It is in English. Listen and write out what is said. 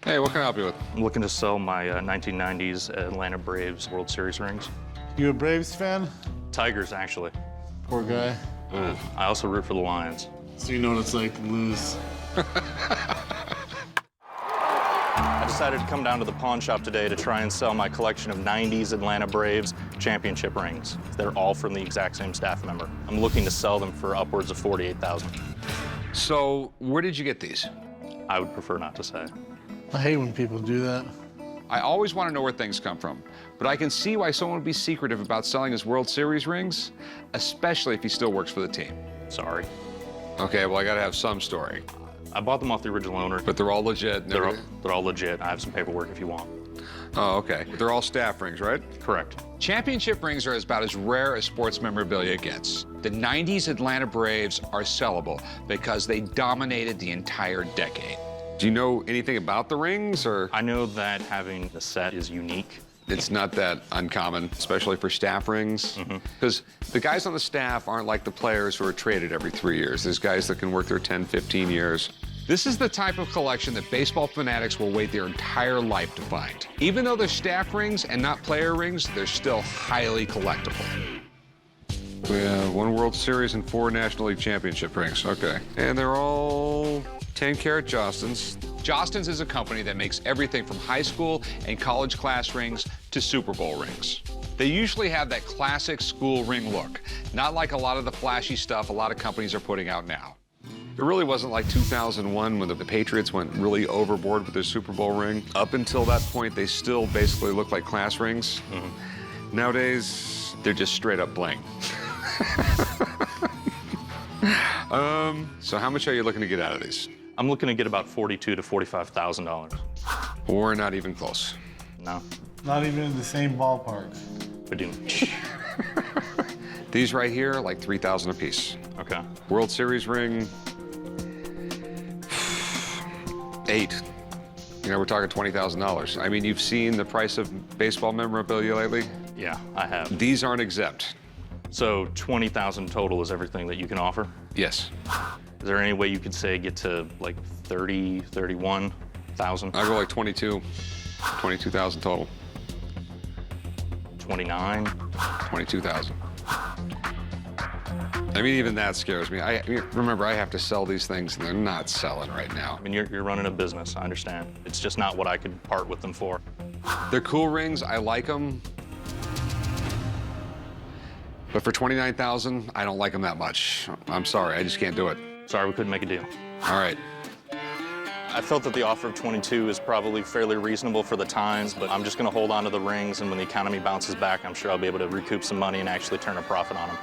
Hey, what can I help you with? I'm looking to sell my 1990s Atlanta Braves World Series rings. You a Braves fan? Tigers, actually. Poor guy. I also root for the Lions. So you know what it's like to lose. I decided to come down to the pawn shop today to try and sell my collection of 90s Atlanta Braves championship rings. They're all from the exact same staff member. I'm looking to sell them for upwards of $48,000. So, where did you get these? I would prefer not to say. I hate when people do that. I always want to know where things come from, but I can see why someone would be secretive about selling his World Series rings, especially if he still works for the team. Sorry. Okay, well, I gotta have some story. I bought them off the original owner. But they're all legit. And They're all legit. I have some paperwork if you want. Oh, okay. They're all staff rings, right? Correct. Championship rings are about as rare as sports memorabilia gets. The 90s Atlanta Braves are sellable because they dominated the entire decade. Do you know anything about the rings, or? I know that having the set is unique. It's not that uncommon, especially for staff rings. Because the guys on the staff aren't like the players who are traded every 3 years. There's guys that can work their 10, 15 years. This is the type of collection that baseball fanatics will wait their entire life to find. Even though they're staff rings and not player rings, they're still highly collectible. We have 1 World Series and 4 National League Championship rings. Okay. And they're all 10-carat Jostens. Jostens is a company that makes everything from high school and college class rings to Super Bowl rings. They usually have that classic school ring look, not like a lot of the flashy stuff a lot of companies are putting out now. It really wasn't like 2001 when the Patriots went really overboard with their Super Bowl ring. Up until that point, they still basically look like class rings. Nowadays, they're just straight up bling. So how much are you looking to get out of these? I'm looking to get about $42,000 to $45,000. We're not even close. No, Not even in the same ballpark. we do. These right here, like $3,000 a piece. Okay. World Series ring, 8. You know, we're talking $20,000. I mean, you've seen the price of baseball memorabilia lately? Yeah, I have. These aren't exempt. So $20,000 total is everything that you can offer? Yes. Is there any way you could say get to like 30, 31,000? I'll go like 22,000 total. 29? 22,000. I mean, even that scares me. Remember, I have to sell these things, and they're not selling right now. I mean, you're running a business, I understand. It's just not what I could part with them for. They're cool rings. I like them. But for 29,000, I don't like them that much. I'm sorry, I just can't do it. Sorry, we couldn't make a deal. All right. I felt that the offer of 22 is probably fairly reasonable for the times, but I'm just gonna hold on to the rings, and when the economy bounces back, I'm sure I'll be able to recoup some money and actually turn a profit on them.